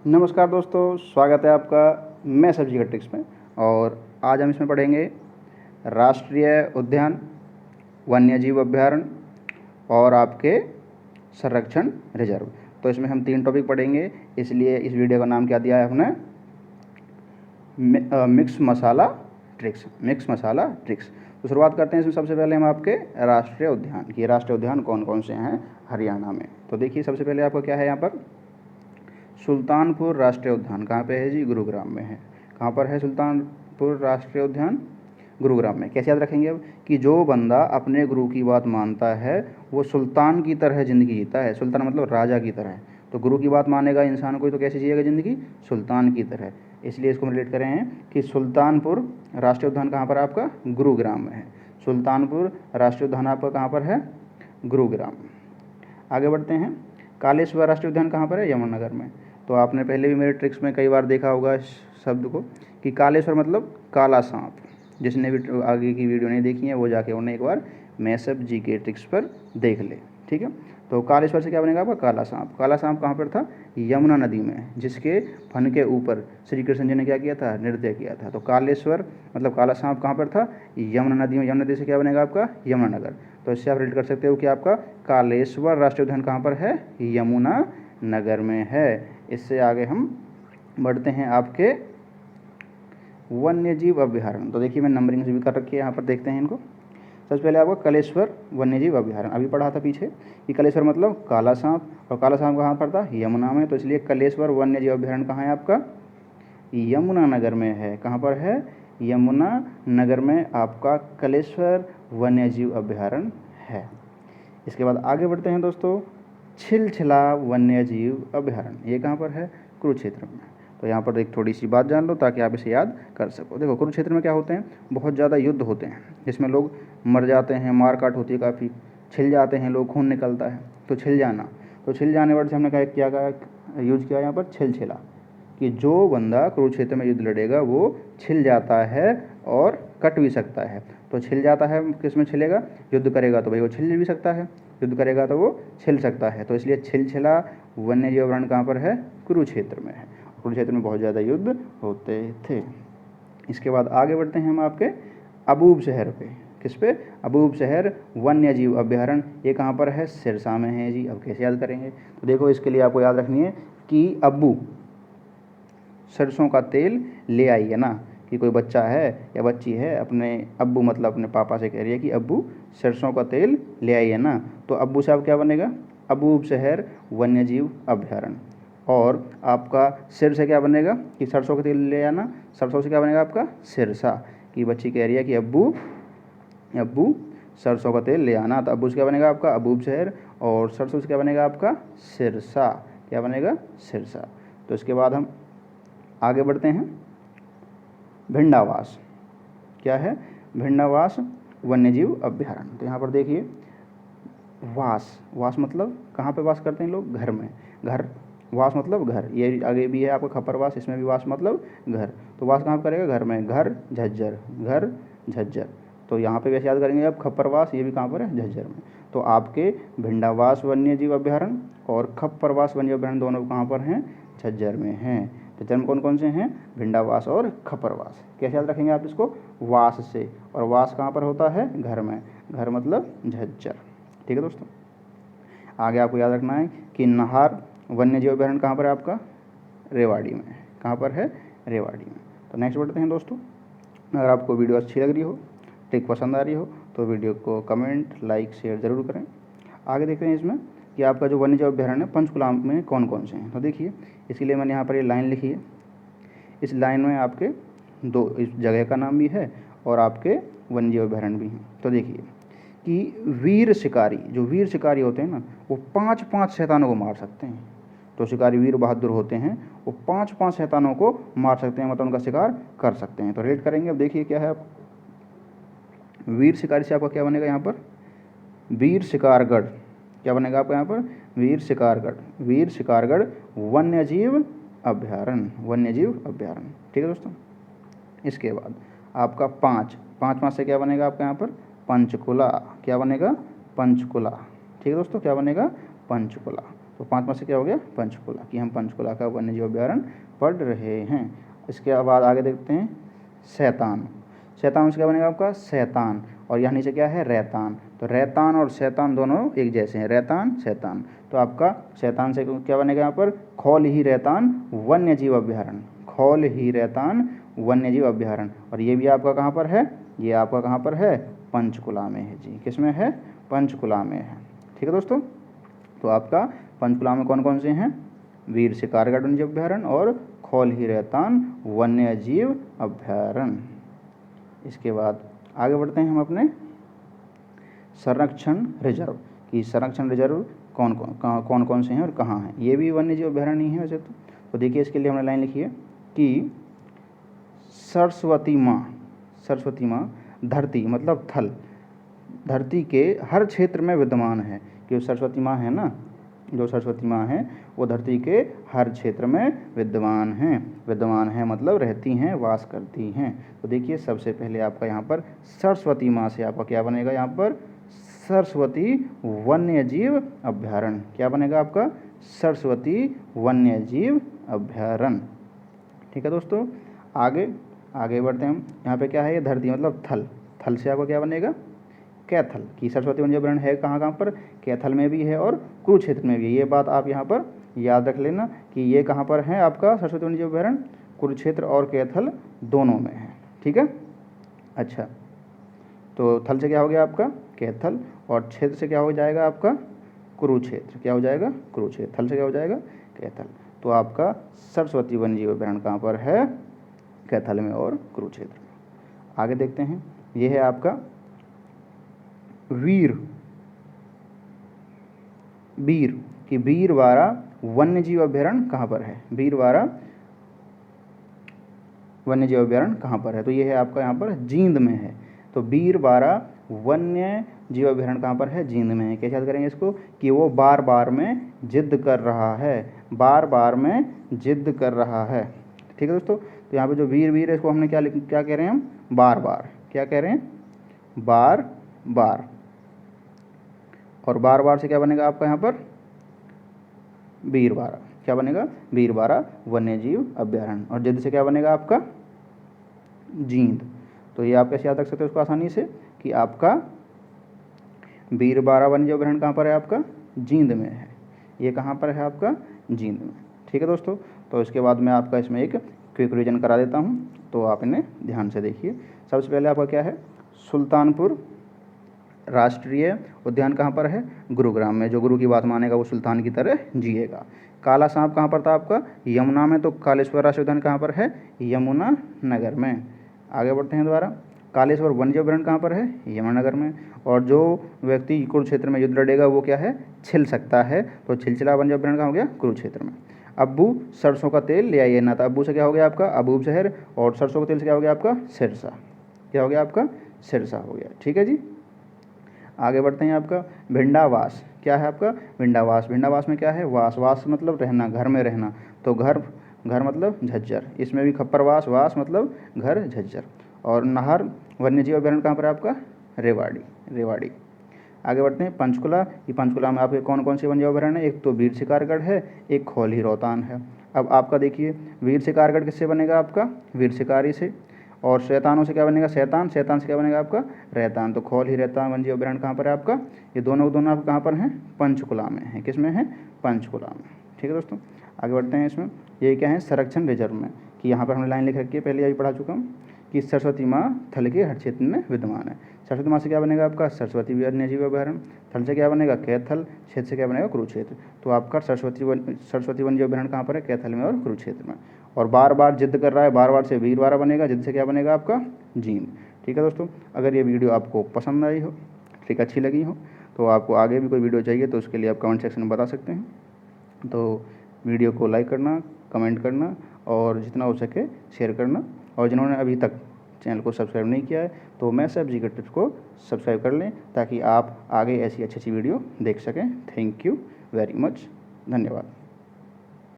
नमस्कार दोस्तों, स्वागत है आपका मैं सब्जी का ट्रिक्स में। और आज हम इसमें पढ़ेंगे राष्ट्रीय उद्यान, वन्यजीव अभयारण्य और आपके संरक्षण रिजर्व। तो इसमें हम 3 टॉपिक पढ़ेंगे, इसलिए इस वीडियो का नाम क्या दिया है हमने, मिक्स मसाला ट्रिक्स। तो शुरुआत करते हैं। इसमें सबसे पहले हम आपके राष्ट्रीय उद्यान की, राष्ट्रीय उद्यान कौन कौन से हैं हरियाणा में। तो देखिए, सबसे पहले आपका क्या है यहाँ पर, सुल्तानपुर राष्ट्रीय उद्यान। कहाँ पे है जी? गुरुग्राम में है। कहाँ पर है सुल्तानपुर राष्ट्रीय उद्यान? गुरुग्राम में। कैसे याद रखेंगे अब कि जो बंदा अपने गुरु की बात मानता है वो सुल्तान की तरह ज़िंदगी जीता है। सुल्तान मतलब राजा की तरह। तो गुरु की बात मानेगा इंसान को तो कैसे जिएगा ज़िंदगी? सुल्तान की तरह। इसलिए इसको हम रिलेट कर रहे हैं कि सुल्तानपुर राष्ट्रीय उद्यान कहाँ पर आपका? गुरुग्राम में है। सुल्तानपुर राष्ट्रीय उद्यान आपका कहाँ पर है? गुरुग्राम। आगे बढ़ते हैं। कालेश्वर राष्ट्रीय उद्यान कहाँ पर है? यमुनानगर में। तो आपने पहले भी मेरे ट्रिक्स में कई बार देखा होगा इस शब्द को कि कालेश्वर मतलब काला सांप। जिसने भी आगे की वीडियो नहीं देखी है वो जाके उन्हें एक बार मैसअप जी के ट्रिक्स पर देख ले, ठीक है। तो कालेश्वर से क्या बनेगा आपका? काला सांप। काला सांप कहाँ पर था? यमुना नदी में, जिसके फन के ऊपर श्री कृष्ण जी ने क्या किया था? नृत्य किया था। तो कालेश्वर मतलब काला सांप कहाँ पर था? यमुना नदी में। यमुना नदी से क्या बनेगा आपका? यमुनानगर। तो इससे आप रिलेट कर सकते हो कि आपका कालेश्वर राष्ट्रीय उद्यान कहाँ पर है? यमुना नगर में है। इससे आगे हम बढ़ते हैं आपके वन्यजीव अभयारण्य। तो देखिए, मैं नंबरिंग से भी कर रखी है यहाँ पर, देखते हैं इनको। सबसे पहले आपका कलेश्वर वन्यजीव अभयारण्य। अभी पढ़ा था पीछे कि कलेश्वर मतलब काला सांप, और काला सांप कहाँ पर था? यमुना में। तो इसलिए कलेश्वर वन्यजीव अभयारण्य कहाँ है आपका? यमुनानगर में है। कहाँ पर है? यमुनानगर में आपका कलेश्वर वन्यजीव अभयारण्य है। इसके बाद आगे बढ़ते हैं दोस्तों, छिलछिला वन्यजीव अभयारण्य। ये कहाँ पर है? कुरुक्षेत्र में। तो यहाँ पर एक थोड़ी सी बात जान लो ताकि आप इसे याद कर सको। देखो, कुरुक्षेत्र में क्या होते हैं? बहुत ज़्यादा युद्ध होते हैं जिसमें लोग मर जाते हैं, मार काट होती है काफ़ी, छिल जाते हैं लोग, खून निकलता है। तो छिल जाना, तो छिल जाने वर्ड से हमने क्या यूज़ किया यहाँ पर? छिलछिला, कि जो बंदा कुरुक्षेत्र में युद्ध लड़ेगा वो छिल जाता है और कट भी सकता है। तो छिल जाता है, किस में छिलेगा? युद्ध करेगा तो भाई वो छिल भी सकता है, युद्ध करेगा तो वो छिल सकता है। तो इसलिए छिलछिला वन्यजीव अभयारण्य कहाँ पर है? कुरुक्षेत्र में है। कुरुक्षेत्र में बहुत ज़्यादा युद्ध होते थे। इसके बाद आगे बढ़ते हैं हम आपके अबूब शहर पे। किस पे? अबूब शहर वन्यजीव अभयारण्य। ये कहाँ पर है? सिरसा में है जी। अब कैसे याद करेंगे? तो देखो, इसके लिए आपको याद रखनी है कि अब्बू सरसों का तेल ले आई है ना, कि कोई बच्चा है या बच्ची है, अपने अब्बू मतलब अपने पापा से कह रही है कि अब्बू सरसों का तेल ले आई है ना। तो अब्बू से आप क्या बनेगा? अबूब शहर वन्यजीव अभयारण्य। और आपका सिर से क्या बनेगा? कि सरसों का तेल ले आना। सरसों से क्या बनेगा आपका? सिरसा, कि बच्ची कह रही है कि अब्बू अब्बू सरसों का तेल ले आना। तो अब्बू से क्या बनेगा आपका? अबूब शहर। और सरसों से क्या बनेगा आपका? सिरसा। क्या बनेगा? सिरसा। तो इसके बाद हम आगे बढ़ते हैं। भिंडावास। क्या है? भिंडावास वन्यजीव अभयारण्य। तो यहाँ पर देखिए, वास मतलब कहाँ पे वास करते हैं लोग? घर में। घर, वास मतलब घर। ये आगे भी है आपका खप्परवास, इसमें भी वास मतलब घर। तो वास कहाँ पर करेगा? घर में। घर झज्जर। तो यहाँ पे वैसे याद करेंगे आप खप्परवास, ये भी कहाँ पर है? झज्जर में। तो आपके भिंडावास वन्यजीव अभयारण्य और खप्परवास वन्यजीव अभयारण्य दोनों कहाँ पर हैं? झज्जर में हैं। झज्जर में कौन कौन से हैं? भिंडावास और खप्परवास। कैसे याद रखेंगे आप इसको? वास से। और वास कहाँ पर होता है? घर में। घर मतलब झज्जर। ठीक है दोस्तों। आगे आपको याद रखना है कि नाहर वन्यजीव अभयारण्य कहाँ पर है आपका? रेवाड़ी में। कहाँ पर है? रेवाड़ी में। तो नेक्स्ट बढ़ते हैं दोस्तों। अगर आपको वीडियो अच्छी लग रही हो, ट्रिक पसंद आ रही हो, तो वीडियो को कमेंट, लाइक, शेयर ज़रूर करें। आगे देखते हैं इसमें कि आपका जो वन्यजीव अभयारण्य है पंचकुला में कौन कौन से हैं। तो देखिए, इसके लिए मैंने यहाँ पर ये लाइन लिखी है। इस लाइन में आपके दो इस जगह का नाम भी है और आपके वन्यजीव अभयारण्य भी हैं। तो देखिए कि वीर शिकारी, जो वीर शिकारी होते हैं ना, वो 5-5 शैतानों को मार सकते हैं। तो शिकारी वीर बहादुर होते हैं, वो 5-5 शैतानों को मार सकते हैं, मतलब उनका शिकार कर सकते हैं। तो रेट करेंगे। अब देखिए क्या है, आप वीर शिकारी से आपका क्या बनेगा यहाँ पर? वीर शिकारगढ़। क्या बनेगा आपका यहाँ पर? वीर शिकारगढ़ वन्यजीव अभयारण्य। ठीक है दोस्तों। इसके बाद आपका 5 से क्या बनेगा आपका यहाँ पर? पंचकुला। क्या बनेगा? पंचकुला। ठीक है दोस्तों, क्या बनेगा? पंचकुला। तो 5 में से क्या हो गया, पंचकुला, कि हम पंचकुला का वन्य जीव अभ्यारण्य पढ़ रहे हैं। इसके बाद आगे देखते हैं शैतान। शैतान से क्या बनेगा आपका, शैतान, और यहाँ नीचे क्या है, रैतान। तो रैतान और शैतान दोनों एक जैसे हैं, रैतान शैतान। तो आपका शैतान से क्या बनेगा यहाँ पर, खौल ही रैतान वन्य जीव अभ्यारण्य, खौल ही रैतान वन्य जीव अभ्यारण्य। और ये भी आपका कहाँ पर है, ये आपका कहाँ पर है, पंचकुला में है जी। किस में है, पंचकुला में है। ठीक है दोस्तों, तो आपका पंचकुला में कौन कौन से हैं, वीर शिकारगढ़ वन्य जीव अभ्यारण्य और खौल ही रैतान वन्य जीव अभ्यारण्य। इसके बाद आगे बढ़ते हैं हम अपने संरक्षण रिजर्व, कि संरक्षण रिजर्व कौन कौन से हैं और कहाँ हैं। ये भी वन्य जीव अभ्यारण्य ही है वैसे तो देखिए इसके लिए हमने लाइन लिखी है कि सरस्वती माँ धरती मतलब थल, धरती के हर क्षेत्र में विद्यमान है। कि सरस्वती माँ है ना, जो सरस्वती माँ है वो धरती के हर क्षेत्र में विद्यमान है मतलब रहती हैं, वास करती हैं। तो देखिए सबसे पहले आपका यहाँ पर सरस्वती माँ से आपका क्या बनेगा, यहाँ पर सरस्वती वन्य जीव अभ्यारण्य। क्या बनेगा आपका, सरस्वती वन्य जीव अभ्यारण्य। ठीक है दोस्तों, आगे बढ़ते हैं हम। यहाँ पे क्या है, ये धरती मतलब थल से आपका क्या बनेगा, कैथल, कि सरस्वती वन्य जीव अभ्यारण्य है कहाँ पर, कैथल में भी है और कुरुक्षेत्र में भी है। ये बात आप यहाँ पर याद रख लेना कि ये कहाँ पर है आपका सरस्वती वन्य जीव अभ्यारण्य, कुरुक्षेत्र और कैथल दोनों में है। ठीक है, अच्छा, तो थल से क्या हो गया आपका कैथल, और क्षेत्र से क्या हो जाएगा आपका कुरुक्षेत्र। क्या हो जाएगा, कुरुक्षेत्र। थल से क्या हो जाएगा, कैथल। तो आपका सरस्वती वन्य जीव अभ्यारण्य कहाँ पर है, कैथल में और कुरुक्षेत्र में। आगे देखते हैं, ये है आपका वीर कि वीरवाड़ा वन्य जीव अभ्यारण्य कहाँ पर है, वीरवाड़ा वन्य जीव अभ्यारण्य कहाँ पर है। तो ये है आपका यहाँ पर जींद में है। तो वीरवाड़ा वन्य जीव अभ्यारण्य कहाँ पर है, जींद में है। कैसे याद करेंगे इसको, कि वो बार बार में जिद कर रहा है, बार बार में जिद कर रहा है। ठीक है दोस्तों, तो यहाँ पे जो वीर है इसको हमने क्या कह रहे हैं हम, बार बार। क्या कह रहे हैं, बार बार। और बार बार से क्या बनेगा आपका यहाँ पर वीरवाड़ा। क्या बनेगा, वीरवाड़ा वन्य जीव अभ्यारण्य। और जिद से क्या बनेगा आपका जींद। तो ये आप कैसे याद रख सकते हो उसको आसानी से, कि आपका वीरवाड़ा वन्य जीव अभ्यारण्य कहाँ पर है आपका, जींद में है। ये कहाँ पर है आपका, जींद में। ठीक है दोस्तों, तो इसके बाद मैं आपका इसमें एक क्विक रिवीजन करा देता हूँ, तो आप इन्हें ध्यान से देखिए। सबसे पहले आपका क्या है, सुल्तानपुर राष्ट्रीय उद्यान कहाँ पर है, गुरुग्राम में। जो गुरु की बात मानेगा वो सुल्तान की तरह जिएगा। काला सांप कहाँ पर था आपका, यमुना में। तो कालेश्वर राष्ट्रीय उद्यान कहाँ पर है, यमुना नगर में। आगे बढ़ते हैं दोबारा, कालेश्वर वन्य जीव अभ्यारण्य कहाँ पर है, यमुनानगर में। और जो व्यक्ति कुरुक्षेत्र में युद्ध लड़ेगा वो क्या है, छिल सकता है। तो छिलचिला वन्य जीव अभ्यारण्य कहाँ हो गया, कुरुक्षेत्र में। अब्बू सरसों का तेल ले आइए ना, तो अब्बू से क्या हो गया आपका अबूब शहर, और सरसों का तेल से क्या हो गया आपका सिरसा। क्या हो गया आपका सिरसा हो गया। ठीक है जी, आगे बढ़ते हैं। आपका भिंडावास क्या है आपका, भिंडावास। भिंडावास में क्या है, वास मतलब रहना, घर में रहना। तो घर मतलब झज्जर, इसमें भी खप्परवास, वास मतलब घर, झज्जर। और नाहर वन्य जीव अभ्यारण्य कहाँ पर है आपका, रेवाड़ी। आगे बढ़ते हैं पंचकुला। ये पंचकुला में आपके कौन कौन से वन्य जीव अभ्यारण्य है, एक तो वीर शिकारगढ़ है, एक खौल ही रोहतान है। अब आपका देखिए वीर शिकारगढ़ किससे बनेगा आपका, वीर शिकारी से। और शैतानों से क्या बनेगा, शैतान से क्या बनेगा आपका रैतान। तो खौल ही रैतान वन्य जीव अभ्यारण्य कहाँ पर है आपका, ये दोनों आपके कहाँ पर हैं, पंचकुला में है। किस में है, पंचकुला में। ठीक है दोस्तों, आगे बढ़ते हैं। इसमें ये क्या है, संरक्षण रिजर्व में, कि यहाँ पर हमने लाइन लिख रखी है, पहले अभी पढ़ा चुका हूँ, कि सरस्वती माँ थल के हर क्षेत्र में विद्यमान है। सरस्वती माँ से क्या बनेगा आपका सरस्वती वन्य जीव अभ्यारण्य। थल से क्या बनेगा कैथल, क्षेत्र से क्या बनेगा कुरुक्षेत्र। तो आपका सरस्वती वन्य जीव अभ्यारण्य कहाँ पर है, कैथल में और कुरुक्षेत्र में। और बार बार जिद कर रहा है, बार से वीरवाड़ा बनेगा, जिद से क्या बनेगा आपका जींद। ठीक है दोस्तों, अगर ये वीडियो आपको पसंद आई हो, ठीक अच्छी लगी हो, तो आपको आगे भी कोई वीडियो चाहिए तो उसके लिए आप कमेंट सेक्शन में बता सकते हैं। तो वीडियो को लाइक करना, कमेंट करना और जितना हो सके शेयर करना। और जिन्होंने अभी तक चैनल को सब्सक्राइब नहीं किया है तो मैथ्स जी के टिप्स को सब्सक्राइब कर लें, ताकि आप आगे ऐसी अच्छी वीडियो देख सकें। थैंक यू वेरी मच, धन्यवाद।